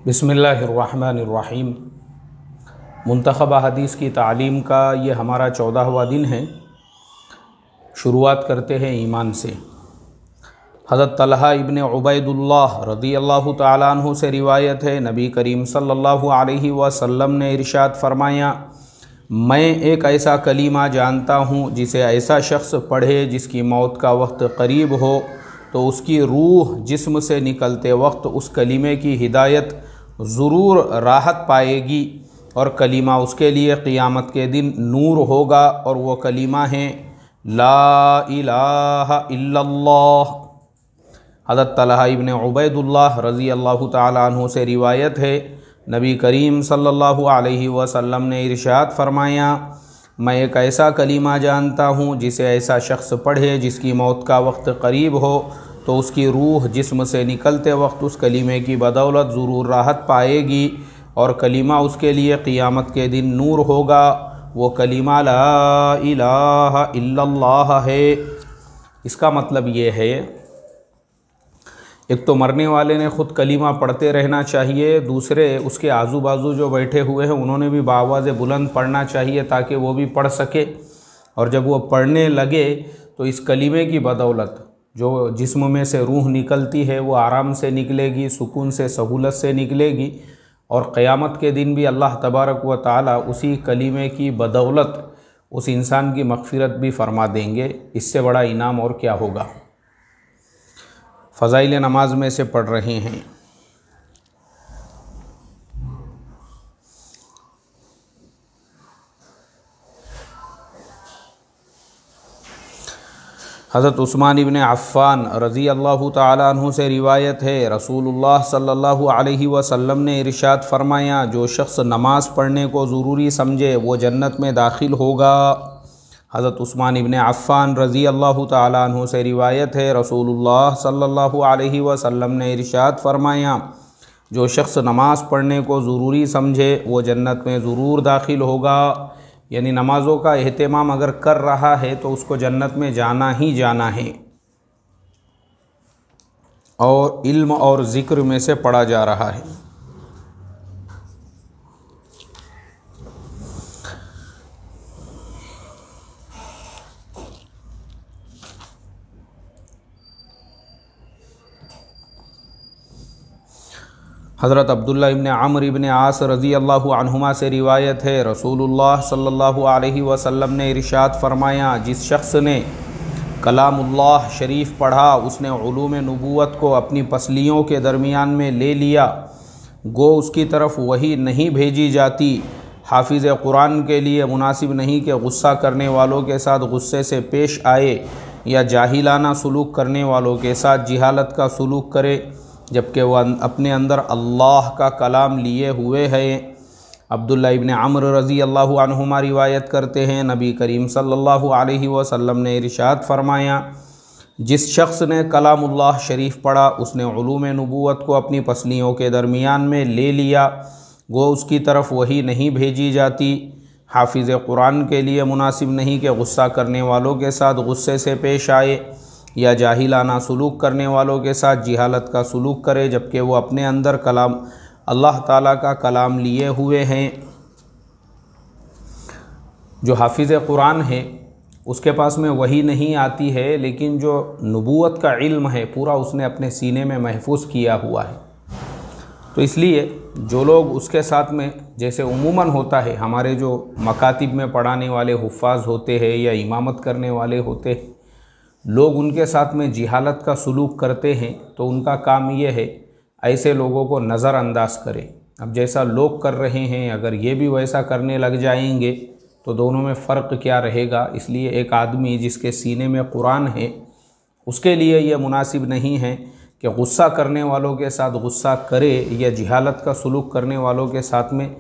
बिस्मिल्लाहिर्रहमानिर्रहीम। मुंतखबा हदीस की तालीम का ये हमारा 14वां दिन है। शुरुआत करते हैं ईमान से। हज़रत तलहा इब्ने उबैदुल्लाह रज़ियल्लाहु ताला अन्हु से रिवायत है, नबी करीम सल्लल्लाहु अलैहि वसल्लम ने इरशाद फरमाया, मैं एक ऐसा कलीमा जानता हूँ जिसे ऐसा शख्स पढ़े जिसकी मौत का वक्त करीब हो तो उसकी रूह जिस्म से निकलते वक्त उस कलीमे की हिदायत ज़रूर राहत पाएगी और कलीमा उसके लिए क़ियामत के दिन नूर होगा, और वो कलीमा है ला इलाहा इल्लल्लाह। हज़रत तलहा इब्ने उबैदुल्लाह रज़ियल्लाहु ताला अन्हु से रिवायत है, नबी करीम सल्लल्लाहु अलैहि वसल्लम ने इरशाद फरमाया, मैं एक ऐसा कलीमा जानता हूँ जिसे ऐसा शख्स पढ़े जिसकी मौत का वक्त करीब हो तो उसकी रूह जिस्म से निकलते वक्त उस कलीमे की बदौलत ज़रूर राहत पाएगी और कलीमा उसके लिए क़ियामत के दिन नूर होगा। वो कलीमा ला इलाहा इल्लल्लाह है। इसका मतलब ये है, एक तो मरने वाले ने ख़ुद कलीमा पढ़ते रहना चाहिए, दूसरे उसके आजू बाजू जो बैठे हुए हैं उन्होंने भी बावाज़ बुलंद पढ़ना चाहिए ताकि वो भी पढ़ सके। और जब वो पढ़ने लगे तो इस कलीमे की बदौलत जो जिस्म में से रूह निकलती है वो आराम से निकलेगी, सुकून से, सहूलत से निकलेगी, और क़यामत के दिन भी अल्लाह तबारक व ताला उसी कलीमे की बदौलत उस इंसान की मग़फ़िरत भी फ़रमा देंगे। इससे बड़ा इनाम और क्या होगा। फ़ज़ाइल नमाज में से पढ़ रहे हैं। हज़रत उस्मान इब्ने अफ़्फ़ान रज़ी अल्लाहु ताला अन्हु से रिवायत है, रसूलुल्लाह सल्लल्लाहु अलैहि वसल्लम ने इरशाद फरमाया, जो शख्स नमाज़ पढ़ने को ज़रूरी समझे वो जन्नत में दाखिल होगा। हज़रत उस्मान इब्ने अफ़्फ़ान रज़ी अल्लाहु ताला अन्हु से रिवायत है, रसूलुल्लाह सल्लल्लाहु अलैहि वसल्लम ने इरशाद फरमाया, जो शख्स नमाज़ पढ़ने को ज़रूरी समझे वो जन्नत में ज़रूर दाखिल होगा। यानी नमाज़ों का एहतमाम अगर कर रहा है तो उसको जन्नत में जाना ही जाना है। और इल्म और ज़िक्र में से पढ़ा जा रहा है। हज़रत अब्दुल्ला इब्ने अम्र इब्ने आस रज़ी अल्लाहु अन्हुमा से रिवायत है, रसूलुल्लाह सल्लल्लाहु अलैहि वसल्लम ने इरशाद फरमाया, जिस शख्स ने कलामुल्लाह शरीफ पढ़ा उसने उलूम नबूवत को अपनी पसलियों के दरमियान में ले लिया, गो उसकी तरफ वही नहीं भेजी जाती। हाफिज़ कुरान के लिए मुनासिब नहीं कि गुस्सा करने वालों के साथ गुस्से से पेश आए या जाहिलाना सलूक करने वालों के साथ जिहालत का सलूक करे, जबकि वह अपने अंदर अल्लाह का कलाम लिए हुए हैं। अब्दुल्ला इब्ने अम्र रज़ी अल्लाहु अन्हुमा रिवायत करते हैं, नबी करीम सल्लल्लाहु अलैहि वसल्लम ने इरशाद फरमाया, जिस शख्स ने कलामुल्लाह शरीफ पढ़ा उसने उलूम नबूवत को अपनी पसलियों के दरमियान में ले लिया, गो उसकी तरफ वही नहीं भेजी जाती। हाफिज़ कुरान के लिए मुनासिब नहीं कि गुस्सा करने वालों के साथ गुस्से से पेश आए या जाहिलाना सलूक करने वालों के साथ जिहालत का सलूक करे, जबकि वो अपने अंदर कलाम अल्लाह ताला का कलाम लिए हुए हैं। जो हाफिज़ कुरान है उसके पास में वही नहीं आती है, लेकिन जो नबूवत का इल्म है पूरा उसने अपने सीने में महफूज किया हुआ है। तो इसलिए जो लोग उसके साथ में, जैसे उमूमन होता है हमारे जो मकातिब में पढ़ाने वाले हुफ़ाज़ होते हैं या इमामत करने वाले होते हैं, लोग उनके साथ में जिहालत का सलूक करते हैं, तो उनका काम ये है ऐसे लोगों को नज़रअंदाज करें। अब जैसा लोग कर रहे हैं अगर ये भी वैसा करने लग जाएंगे तो दोनों में फ़र्क क्या रहेगा। इसलिए एक आदमी जिसके सीने में कुरान है उसके लिए ये मुनासिब नहीं है कि गुस्सा करने वालों के साथ गुस्सा करे या जिहालत का सलूक करने वालों के साथ में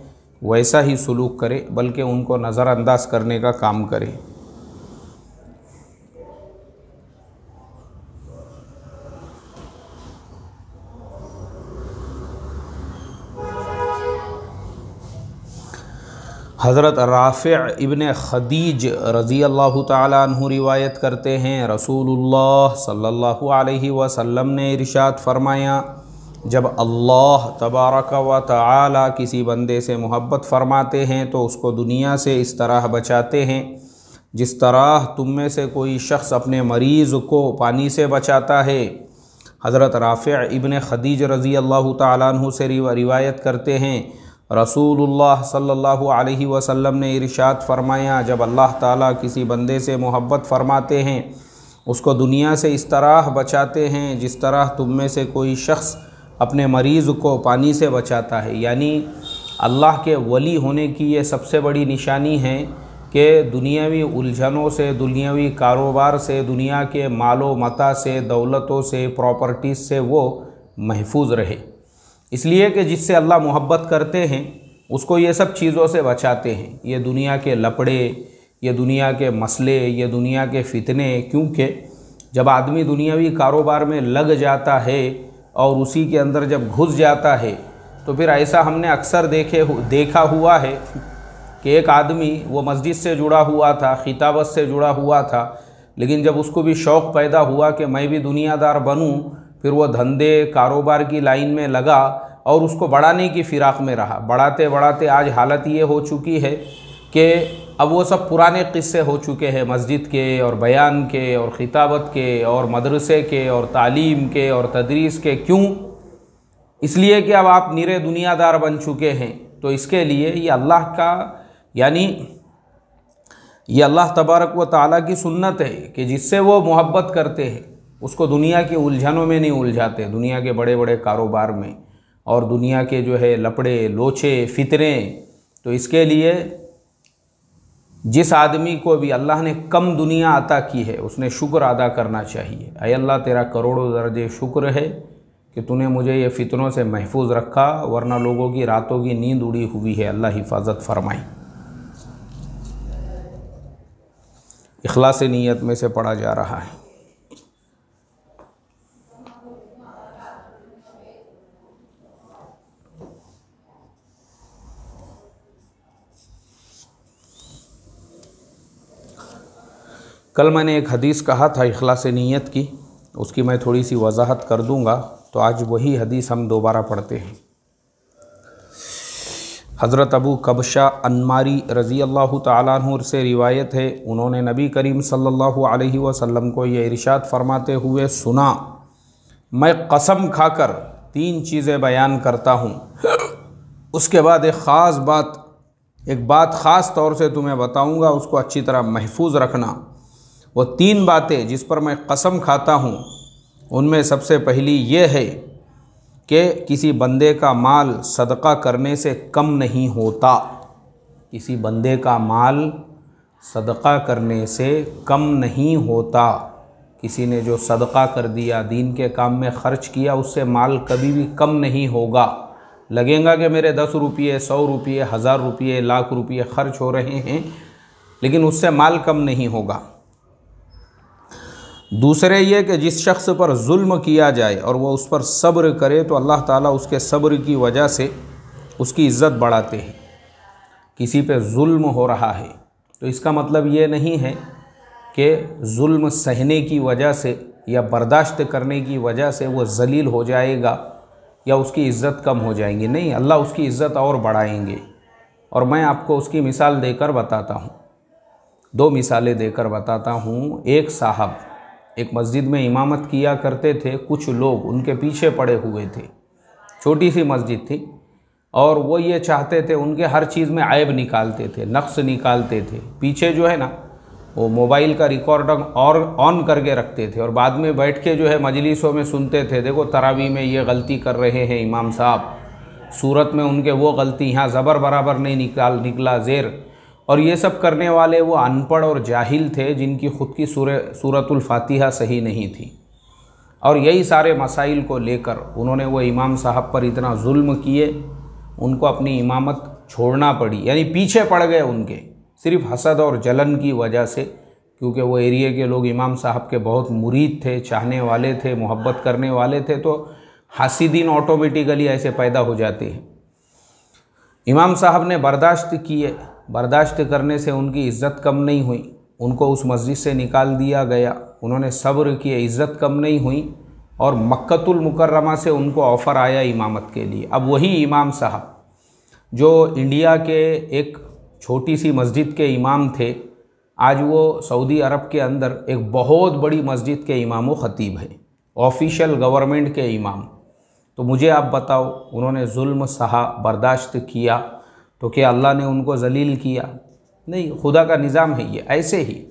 वैसा ही सलूक करे, बल्कि उनको नज़रअंदाज करने का काम करे। हज़रत राफ़िअ इब्ने खदीज रज़ी अल्लाहु ताला अन्हु रिवायत करते हैं, रसूलुल्लाह सल्लल्लाहु अलैहि वसल्लम ने इरशाद फरमाया, जब अल्लाह तबारक व तआला किसी बंदे से मोहब्बत फ़रमाते हैं तो उसको दुनिया से इस तरह बचाते हैं जिस तरह तुम में से कोई शख्स अपने मरीज़ को पानी से बचाता है। हज़रत राफ़िअ इब्न खदीज रज़ी अल्लाह तआला अन्हु से रिवायत करते हैं, रसूलुल्लाह सल्लल्लाहु अलैहि वसल्लम ने इरशाद फ़रमाया, जब अल्लाह ताला किसी बंदे से मोहब्बत फ़रमाते हैं उसको दुनिया से इस तरह बचाते हैं जिस तरह तुम में से कोई शख्स अपने मरीज़ को पानी से बचाता है। यानी अल्लाह के वली होने की ये सबसे बड़ी निशानी है कि दुनियावी उलझनों से, दुनियावी कारोबार से, दुनिया के मालो मता से, दौलतों से, प्रॉपर्टीज़ से वो महफूज रहे। इसलिए कि जिससे अल्लाह मोहब्बत करते हैं उसको ये सब चीज़ों से बचाते हैं, ये दुनिया के लपड़े, ये दुनिया के मसले, ये दुनिया के फितने। क्योंकि जब आदमी दुनियावी कारोबार में लग जाता है और उसी के अंदर जब घुस जाता है तो फिर ऐसा हमने अक्सर देखा हुआ है कि एक आदमी वो मस्जिद से जुड़ा हुआ था, खिताबत से जुड़ा हुआ था, लेकिन जब उसको भी शौक़ पैदा हुआ कि मैं भी दुनियादार बनूं, फिर वो धंधे कारोबार की लाइन में लगा और उसको बढ़ाने की फ़िराक में रहा। बढ़ाते बढ़ाते आज हालत ये हो चुकी है कि अब वो सब पुराने किस्से हो चुके हैं, मस्जिद के और बयान के और ख़िताबत के और मदरसे के और तालीम के और तदरीस के। क्यों? इसलिए कि अब आप निरे दुनियादार बन चुके हैं। तो इसके लिए ये अल्लाह का, यानी ये अल्लाह तबारक व तआला की सुन्नत है कि जिससे वो मोहब्बत करते हैं उसको दुनिया की उलझनों में नहीं उलझाते, दुनिया के बड़े बड़े कारोबार में और दुनिया के जो है लपड़े लोचे फितरे। तो इसके लिए जिस आदमी को भी अल्लाह ने कम दुनिया अता की है उसने शुक्र अदा करना चाहिए। ऐ अल्लाह तेरा करोड़ों दर्जे शुक्र है कि तूने मुझे ये फितनों से महफूज रखा, वरना लोगों की रातों की नींद उड़ी हुई है। अल्लाह हिफाजत फरमाए। इखलास नीयत में से पढ़ा जा रहा है। कल मैंने एक हदीस कहा था इखलास नीयत की, उसकी मैं थोड़ी सी वजाहत कर दूंगा। तो आज वही हदीस हम दोबारा पढ़ते हैं। हज़रत अबू कबशा अन्मारी रज़ी अल्लाह तआला अन्हु से रिवायत है, उन्होंने नबी करीम सल्लल्लाहु अलैहि वसल्लम को ये इरशाद फरमाते हुए सुना, मैं कसम खाकर 3 चीज़ें बयान करता हूँ, उसके बाद एक बात ख़ास तौर से तुम्हें बताऊँगा, उसको अच्छी तरह महफूज रखना। वो 3 बातें जिस पर मैं कसम खाता हूँ उनमें सबसे पहली ये है कि किसी बंदे का माल सदका करने से कम नहीं होता। किसी बंदे का माल सदका करने से कम नहीं होता। किसी ने जो सदका कर दिया, दीन के काम में ख़र्च किया, उससे माल कभी भी कम नहीं होगा। लगेगा कि मेरे 10 रुपये, 100 रुपये, 1000 रुपये, लाख रुपये खर्च हो रहे हैं, लेकिन उससे माल कम नहीं होगा। दूसरे ये कि जिस शख्स पर जुल्म किया जाए और वह उस पर सब्र करे तो अल्लाह ताला उसके सब्र की वजह से उसकी इज़्ज़त बढ़ाते हैं। किसी पे जुल्म हो रहा है तो इसका मतलब ये नहीं है कि जुल्म सहने की वजह से या बर्दाश्त करने की वजह से वो ज़लील हो जाएगा या उसकी इज़्ज़त कम हो जाएगी। नहीं, अल्लाह उसकी इज़्ज़त और बढ़ाएंगे। और मैं आपको उसकी मिसाल देकर बताता हूँ, 2 मिसालें देकर बताता हूँ। एक साहब एक मस्जिद में इमामत किया करते थे, कुछ लोग उनके पीछे पड़े हुए थे। छोटी सी मस्जिद थी और वो ये चाहते थे, उनके हर चीज़ में ऐब निकालते थे, नक्स निकालते थे। पीछे जो है ना वो मोबाइल का रिकॉर्डर और ऑन करके रखते थे और बाद में बैठ के जो है मजलिसों में सुनते थे, देखो तरावी में ये गलती कर रहे हैं इमाम साहब, सूरत में उनके वो गलती, यहाँ ज़बर बराबर नहीं निकला ज़ेर। और ये सब करने वाले वो अनपढ़ और जाहिल थे जिनकी ख़ुद की सूरतुल फातिहा सही नहीं थी। और यही सारे मसाइल को लेकर उन्होंने वो इमाम साहब पर इतना जुल्म किए, उनको अपनी इमामत छोड़ना पड़ी, यानी पीछे पड़ गए उनके, सिर्फ हसद और जलन की वजह से। क्योंकि वो एरिया के लोग इमाम साहब के बहुत मुरीद थे, चाहने वाले थे, मोहब्बत करने वाले थे, तो हासिदीन ऑटोमेटिकली ऐसे पैदा हो जाते हैं। इमाम साहब ने बर्दाश्त किए, बर्दाश्त करने से उनकी इज़्ज़त कम नहीं हुई, उनको उस मस्जिद से निकाल दिया गया। उन्होंने सब्र किए, इज़्ज़त कम नहीं हुई, और मक्कतुल मुकर्रमा से उनको ऑफ़र आया इमामत के लिए। अब वही इमाम साहब जो इंडिया के एक छोटी सी मस्जिद के इमाम थे, आज वो सऊदी अरब के अंदर एक बहुत बड़ी मस्जिद के इमाम व ख़तीब है, ऑफिशियल गवर्नमेंट के इमाम। तो मुझे आप बताओ, उन्होंने जुल्म सहा, बर्दाश्त किया, तो क्या अल्लाह ने उनको जलील किया? नहीं, खुदा का निज़ाम है ये। ऐसे ही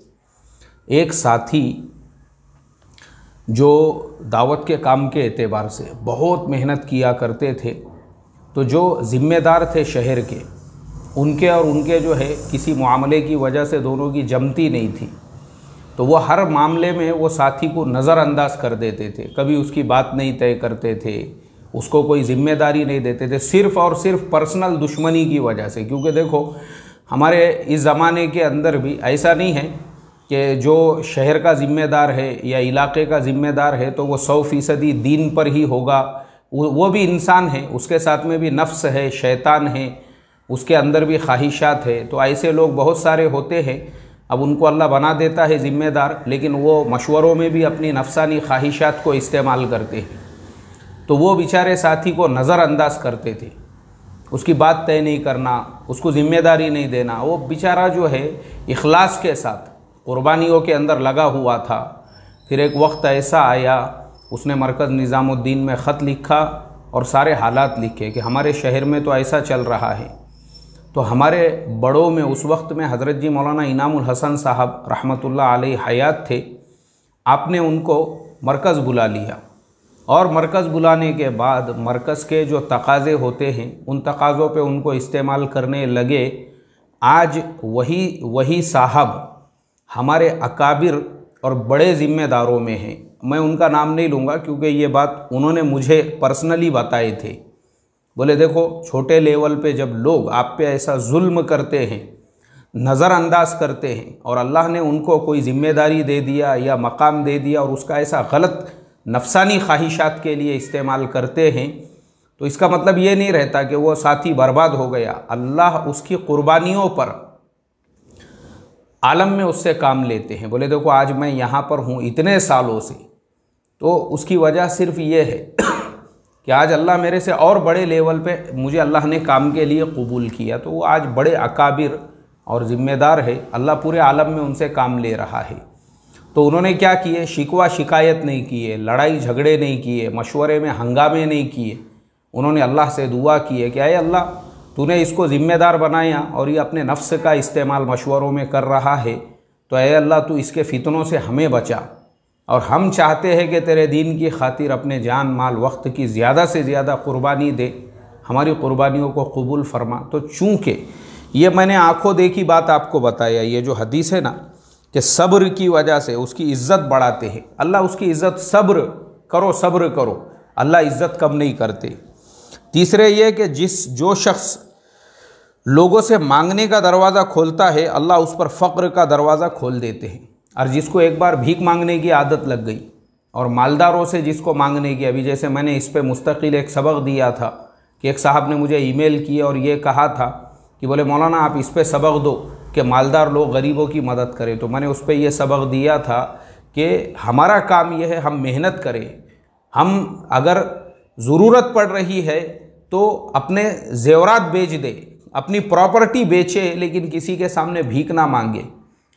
एक साथी जो दावत के काम के एतबार से बहुत मेहनत किया करते थे, तो जो ज़िम्मेदार थे शहर के, उनके और उनके जो है किसी मामले की वजह से दोनों की जमती नहीं थी। तो वो हर मामले में वो साथी को नज़रअंदाज कर देते थे, कभी उसकी बात नहीं तय करते थे, उसको कोई ज़िम्मेदारी नहीं देते थे, सिर्फ़ और सिर्फ पर्सनल दुश्मनी की वजह से। क्योंकि देखो, हमारे इस ज़माने के अंदर भी ऐसा नहीं है कि जो शहर का ज़िम्मेदार है या इलाके का ज़िम्मेदार है तो वो 100% दीन पर ही होगा। वो भी इंसान है, उसके साथ में भी नफ्स है, शैतान है, उसके अंदर भी ख्वाहिशात है। तो ऐसे लोग बहुत सारे होते हैं। अब उनको अल्लाह बना देता है ज़िम्मेदार, लेकिन वो मशवरों में भी अपनी नफसानी ख्वाहिशात को इस्तेमाल करते हैं। तो वो बेचारे साथी को नज़रअंदाज करते थे, उसकी बात तय नहीं करना, उसको ज़िम्मेदारी नहीं देना। वो बेचारा जो है इखलास के साथ कुर्बानियों के अंदर लगा हुआ था। फिर एक वक्त ऐसा आया, उसने मरकज़ निज़ामुद्दीन में ख़त लिखा और सारे हालात लिखे कि हमारे शहर में तो ऐसा चल रहा है। तो हमारे बड़ों में उस वक्त में हज़रत जी मौलाना इनामुल हसन साहब रहमतुल्लाह अलैहि हयात थे। आपने उनको मरकज़ बुला लिया और मरकज़ बुलाने के बाद मरकज़ के जो तकाज़े होते हैं उन तकाज़ों पे उनको इस्तेमाल करने लगे। आज वही साहब हमारे अकाबिर और बड़े ज़िम्मेदारों में हैं। मैं उनका नाम नहीं लूँगा क्योंकि ये बात उन्होंने मुझे पर्सनली बताए थे। बोले देखो, छोटे लेवल पे जब लोग आप पे ऐसा जुल्म करते हैं, नज़रअंदाज करते हैं, और अल्लाह ने उनको कोई ज़िम्मेदारी दे दिया या मकाम दे दिया और उसका ऐसा गलत नफसानी ख्वाहिशात के लिए इस्तेमाल करते हैं, तो इसका मतलब ये नहीं रहता कि वो साथी बर्बाद हो गया। अल्लाह उसकी कुर्बानियों पर आलम में उससे काम लेते हैं। बोले देखो, आज मैं यहाँ पर हूँ इतने सालों से, तो उसकी वजह सिर्फ ये है कि आज अल्लाह मेरे से और बड़े लेवल पे मुझे अल्लाह ने काम के लिए कबूल किया। तो वो आज बड़े अकाबिर और ज़िम्मेदार है, अल्लाह पूरे आलम में उनसे काम ले रहा है। तो उन्होंने क्या किए, शिकवा शिकायत नहीं किए, लड़ाई झगड़े नहीं किए, मशवरे में हंगामे नहीं किए। उन्होंने अल्लाह से दुआ की है कि अय अल्लाह, तूने इसको ज़िम्मेदार बनाया और ये अपने नफ्स का इस्तेमाल मशवरों में कर रहा है, तो अय अल्लाह तू इसके फितनों से हमें बचा। और हम चाहते हैं कि तेरे दीन की खातिर अपने जान माल वक्त की ज़्यादा से ज़्यादा कुर्बानी दे, हमारी कुर्बानियों को कबूल फरमा। तो चूँकि ये मैंने आँखों देखी बात आपको बताया, ये जो हदीस है ना कि सब्र की वजह से उसकी इज़्ज़त बढ़ाते हैं, अल्लाह उसकी इज़्ज़त, सब्र करो, अल्लाह इज़्ज़त कम नहीं करते। तीसरे ये कि जो शख्स लोगों से मांगने का दरवाज़ा खोलता है, अल्लाह उस पर फ़क्र का दरवाज़ा खोल देते हैं। और जिसको एक बार भीख मांगने की आदत लग गई और मालदारों से जिसको मांगने की, अभी जैसे मैंने इस पे मुस्तकिल एक सबक दिया था कि एक साहब ने मुझे ईमेल किए और ये कहा था कि बोले मौलाना आप इस पे सबक दो कि मालदार लोग गरीबों की मदद करें। तो मैंने उस पर यह सबक दिया था कि हमारा काम यह है, हम मेहनत करें, हम अगर ज़रूरत पड़ रही है तो अपने ज़ेवरात बेच दे, अपनी प्रॉपर्टी बेचे, लेकिन किसी के सामने भीख ना मांगे।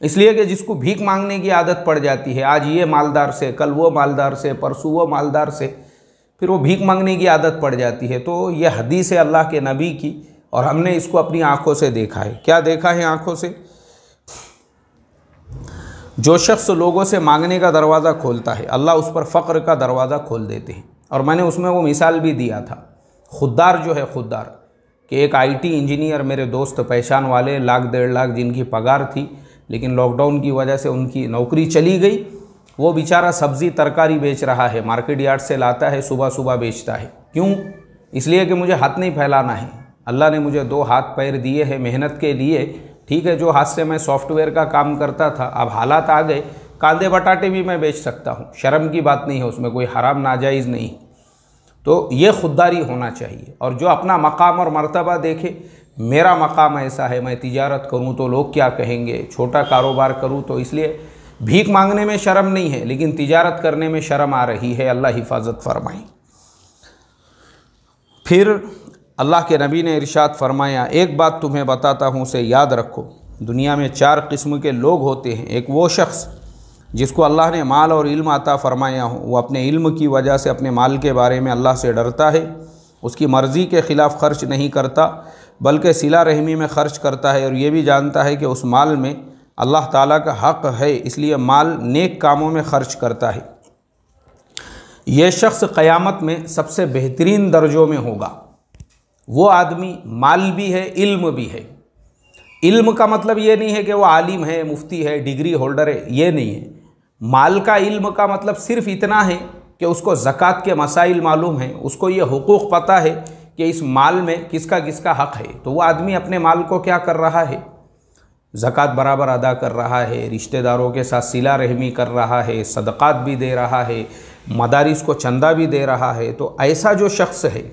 इसलिए कि जिसको भीख मांगने की आदत पड़ जाती है, आज ये मालदार से, कल वो मालदार से, परसों वो मालदार से, फिर वो भीख मांगने की आदत पड़ जाती है। तो ये हदीस है अल्लाह के नबी की और हमने इसको अपनी आंखों से देखा है। क्या देखा है आंखों से? जो शख्स लोगों से मांगने का दरवाज़ा खोलता है, अल्लाह उस पर फ़क्र का दरवाज़ा खोल देते हैं। और मैंने उसमें वो मिसाल भी दिया था, खुद्दार जो है, खुद्दार कि एक IT इंजीनियर मेरे दोस्त पहचान वाले, 1-1.5 लाख जिनकी पगार थी, लेकिन लॉकडाउन की वजह से उनकी नौकरी चली गई। वो बेचारा सब्ज़ी तरकारी बेच रहा है, मार्केट यार्ड से लाता है, सुबह सुबह बेचता है। क्यों? इसलिए कि मुझे हाथ नहीं फैलाना है। अल्लाह ने मुझे 2 हाथ पैर दिए हैं मेहनत के लिए। ठीक है, जो हाथ से मैं सॉफ्टवेयर का काम करता था, अब हालात आ गए, कांदे बटाटे भी मैं बेच सकता हूँ, शर्म की बात नहीं है, उसमें कोई हराम नाजायज़ नहीं। तो ये खुददारी होना चाहिए। और जो अपना मकाम और मर्तबा देखे, मेरा मकाम ऐसा है, मैं तिजारत करूं तो लोग क्या कहेंगे, छोटा कारोबार करूं तो, इसलिए भीख मांगने में शर्म नहीं है, लेकिन तिजारत करने में शर्म आ रही है। अल्लाह हिफाजत फरमाए। फिर अल्लाह के नबी ने इरशाद फरमाया, एक बात तुम्हें बताता हूँ, उसे याद रखो। दुनिया में 4 किस्म के लोग होते हैं। एक वो शख्स जिसको अल्लाह ने माल और इल्म अता फरमाया हो, वो अपने इल्म की वजह से अपने माल के बारे में अल्लाह से डरता है, उसकी मर्ज़ी के ख़िलाफ़ ख़र्च नहीं करता, बल्कि सिला रहमी में ख़र्च करता है, और ये भी जानता है कि उस माल में अल्लाह ताला का हक़ है, इसलिए माल नेक कामों में ख़र्च करता है। ये शख्स क़यामत में सबसे बेहतरीन दर्जों में होगा। वो आदमी माल भी है, इल्म भी है। इल्म का मतलब ये नहीं है कि वो आलिम है, मुफ्ती है, डिग्री होल्डर है, ये नहीं है। माल का इल्म का मतलब सिर्फ़ इतना है कि उसको ज़कात के मसाइल मालूम है, उसको ये हुकूक़ पता है कि इस माल में किसका किसका हक़ है। तो वो आदमी अपने माल को क्या कर रहा है, ज़कात बराबर अदा कर रहा है, रिश्तेदारों के साथ सिला रहमी कर रहा है, सदक़ात भी दे रहा है, मदारिस को चंदा भी दे रहा है। तो ऐसा जो शख्स है,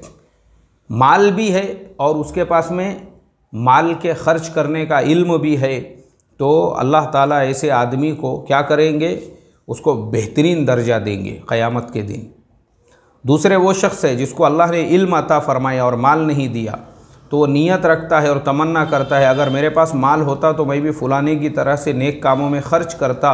माल भी है और उसके पास में माल के ख़र्च करने का इल्म भी है, तो अल्लाह ताला ऐसे आदमी को क्या करेंगे, उसको बेहतरीन दर्जा देंगे क़यामत के दिन। दूसरे वो शख्स है जिसको अल्लाह ने इल्म अता फ़रमाया और माल नहीं दिया, तो वो नीयत रखता है और तमन्ना करता है, अगर मेरे पास माल होता तो मैं भी फ़लाने की तरह से नेक कामों में ख़र्च करता।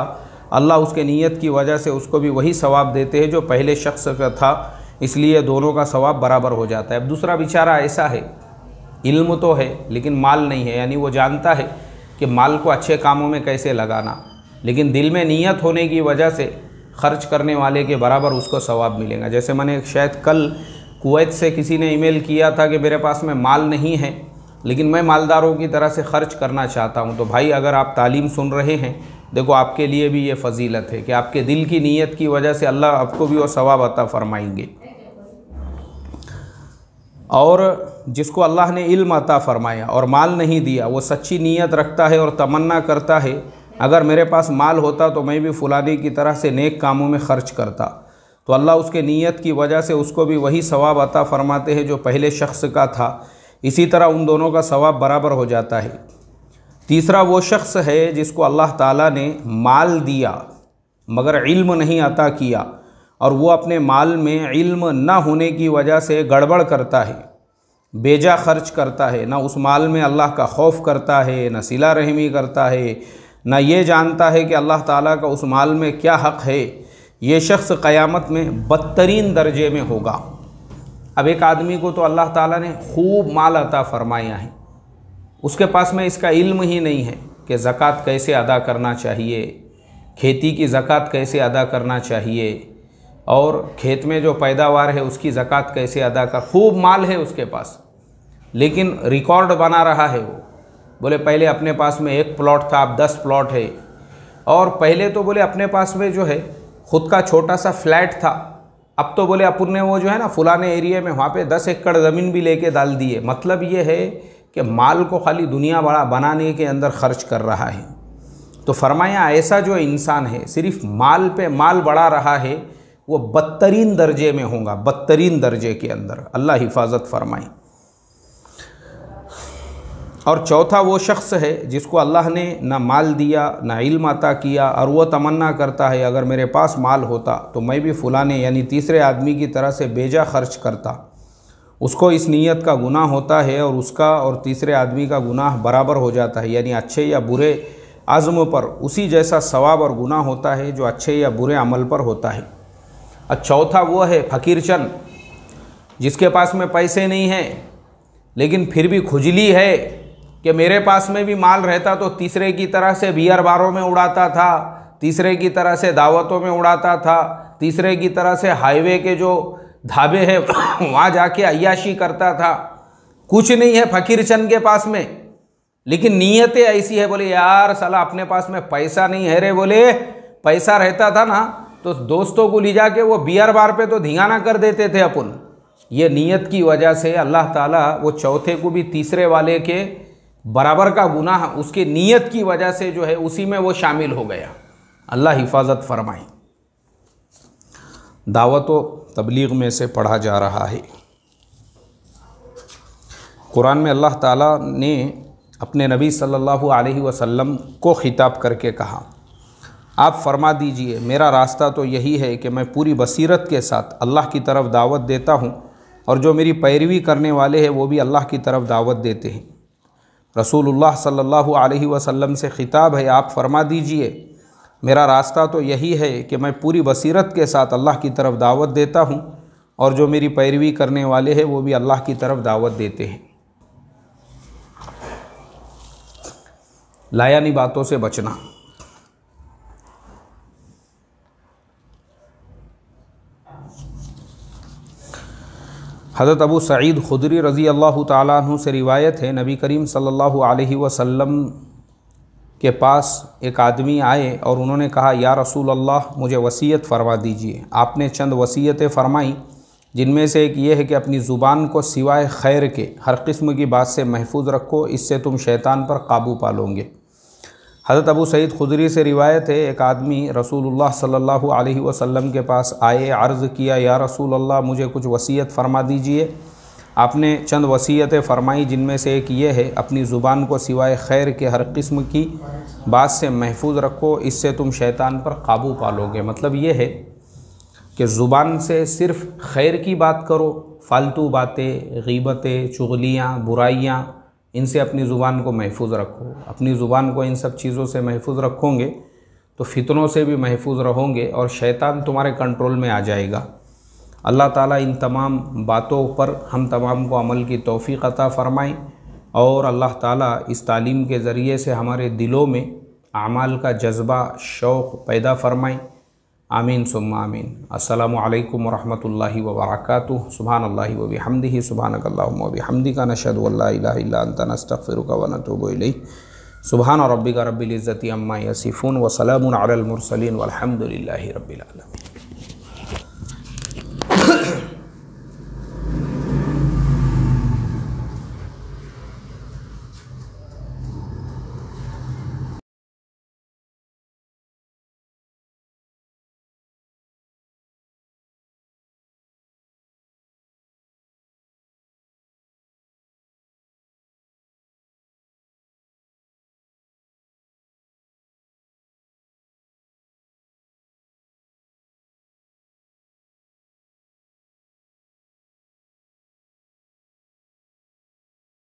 अल्लाह उसके नीयत की वजह से उसको भी वही सवाब देते हैं जो पहले शख्स का था, इसलिए दोनों का सवाब बराबर हो जाता है। अब दूसरा बेचारा ऐसा है, इल्म तो है लेकिन माल नहीं है, यानी वो जानता है कि माल को अच्छे कामों में कैसे लगाना, लेकिन दिल में नीयत होने की वजह से ख़र्च करने वाले के बराबर उसको सवाब मिलेगा। जैसे मैंने शायद कल कुवैत से किसी ने ईमेल किया था कि मेरे पास में माल नहीं है लेकिन मैं मालदारों की तरह से ख़र्च करना चाहता हूँ। तो भाई, अगर आप तालीम सुन रहे हैं, देखो आपके लिए भी ये फ़जीलत है कि आपके दिल की नीयत की वजह से अल्लाह आपको भी वो सवाब अता फ़रमाएंगे। और जिसको अल्लाह ने इल्म अता फ़रमाया और माल नहीं दिया, वो सच्ची नीयत रखता है और तमन्ना करता है, अगर मेरे पास माल होता तो मैं भी फ़लानी की तरह से नेक कामों में ख़र्च करता, तो अल्लाह उसके नीयत की वजह से उसको भी वही सवाब अता फ़रमाते हैं जो पहले शख्स का था। इसी तरह उन दोनों का सवाब बराबर हो जाता है। तीसरा वो शख्स है जिसको अल्लाह ताला ने माल दिया मगर इल्म नहीं अता किया, और वो अपने माल में इल्म ना होने की वजह से गड़बड़ करता है, बेजा खर्च करता है, ना उस माल में अल्लाह का खौफ करता है, ना सिला रहमी करता है, ना ये जानता है कि अल्लाह ताला का उस माल में क्या हक़ है। ये शख्स क़यामत में बदतरीन दर्जे में होगा। अब एक आदमी को तो अल्लाह ताला ने खूब माल अता फ़रमाया है, उसके पास में इसका इल्म ही नहीं है कि ज़कात कैसे अदा करना चाहिए, खेती की ज़कात कैसे अदा करना चाहिए, और खेत में जो पैदावार है उसकी ज़कात कैसे अदा कर। खूब माल है उसके पास, लेकिन रिकॉर्ड बना रहा है वो। बोले पहले अपने पास में 1 प्लॉट था, अब 10 प्लॉट है, और पहले तो बोले अपने पास में जो है ख़ुद का छोटा सा फ्लैट था, अब तो बोले अपन ने वो जो है ना फलाने एरिया में वहाँ पे 10 एकड़ ज़मीन भी लेके डाल दिए। मतलब ये है कि माल को खाली दुनिया बड़ा बनाने के अंदर खर्च कर रहा है। तो फरमाया ऐसा जो इंसान है सिर्फ माल पे माल बढ़ा रहा है, वो बदतरीन दर्जे में होगा, बदतरीन दर्जे के अंदर। अल्लाह हिफाजत फरमाए। और चौथा वो शख्स है जिसको अल्लाह ने ना माल दिया ना इल्म अता किया, और वो तमन्ना करता है अगर मेरे पास माल होता तो मैं भी फलाने यानी तीसरे आदमी की तरह से बेजा खर्च करता। उसको इस नीयत का गुनाह होता है और उसका और तीसरे आदमी का गुनाह बराबर हो जाता है, यानी अच्छे या बुरे आज़म पर उसी जैसा सवाब और गुनाह होता है जो अच्छे या बुरे अमल पर होता है। और चौथा वो है फ़कीरचंद, जिसके पास में पैसे नहीं हैं लेकिन फिर भी खुजली है कि मेरे पास में भी माल रहता तो तीसरे की तरह से बियर बारों में उड़ाता था, तीसरे की तरह से दावतों में उड़ाता था, तीसरे की तरह से हाईवे के जो ढाबे हैं वहाँ जाके अय्याशी करता था। कुछ नहीं है फ़कीरचंद के पास में, लेकिन नीयतें ऐसी है, बोले यार साला अपने पास में पैसा नहीं है रे, बोले पैसा रहता था ना तो दोस्तों को ले जाके वो बियर बार पे तो धिंगाना कर देते थे अपन। ये नीयत की वजह से अल्लाह ताला वो चौथे को भी तीसरे वाले के बराबर का गुनाह उसके नीयत की वजह से जो है उसी में वो शामिल हो गया। अल्लाह हिफाजत फरमाए। दावत व तबलीग में से पढ़ा जा रहा है। कुरान में अल्लाह ताला ने अपने नबी सल्लल्लाहु अलैहि वसल्लम को ख़िताब करके कहा, आप फरमा दीजिए मेरा रास्ता तो यही है कि मैं पूरी बसीरत के साथ अल्लाह की तरफ दावत देता हूँ और जो मेरी पैरवी करने वाले हैं वो भी अल्लाह की तरफ दावत देते हैं। रसूलुल्लाह सल्लल्लाहु अलैहि वसल्लम से खिताब है, आप फरमा दीजिए मेरा रास्ता तो यही है कि मैं पूरी बसीरत के साथ अल्लाह की तरफ दावत देता हूँ और जो मेरी पैरवी करने वाले हैं वो भी अल्लाह की तरफ दावत देते हैं। लायानी बातों से बचना। हज़रत अबू सईद खुदरी रज़ी अल्लाह ताला अन्हु से रिवायत है, नबी करीम सल्लल्लाहु अलैहि वसल्लम के पास एक आदमी आए और उन्होंने कहा, या रसूल अल्लाह मुझे वसीयत फरमा दीजिए। आपने चंद वसीयतें फरमाई, जिनमें से एक ये है कि अपनी ज़ुबान को सिवाय खैर के हर किस्म की बात से महफूज रखो, इससे तुम शैतान पर काबू पालोगे। हज़रत अबू सईद खुदरी से रिवायत है, एक आदमी रसूलुल्लाह सल्लल्लाहु अलैहि वसल्लम के पास आए, अर्ज़ किया, या रसूल अल्लाह मुझे कुछ वसीयत फरमा दीजिए। आपने चंद वसीयतें फ़रमाई, जिनमें से एक ये है अपनी ज़ुबान को सिवाय खैर के हर किस्म की बात से महफूज रखो, इससे तुम शैतान पर काबू पालोगे। मतलब ये है कि ज़ुबान से सिर्फ़ खैर की बात करो, फ़ालतू बातें, ग़ीबतें, चुगलियाँ, बुराइयाँ, इनसे अपनी ज़ुबान को महफूज रखो। अपनी ज़ुबान को इन सब चीज़ों से महफूज रखोगे तो फितनों से भी महफूज रहोगे और शैतान तुम्हारे कंट्रोल में आ जाएगा। अल्लाह ताला इन तमाम बातों पर हम तमाम को अमल की तौफ़ीक़ अता फ़रमाएँ और अल्लाह ताला इस तालीम के ज़रिए से हमारे दिलों में आमाल का जज्बा, शौक़ पैदा फ़रमाएँ। आमीन सुम्मा आमीन। अस्सलामु अलैकुम वरहमतुल्लाहि वबरकातुहू। सुब्हानल्लाहि व बिहम्दिही, सुब्हानकल्लाहुम्मा व बिहम्दिका, नशहदु अल्ला इलाहा इल्ला अंता, नस्तगफिरुका व नतूबु इलैक। सुब्हान रब्बिका रब्बिल इज़्ज़ति अम्मा यसिफून व सलामुन अलल मुरसलीन वल्हम्दुलिल्लाहि रब्बिल आलमीन।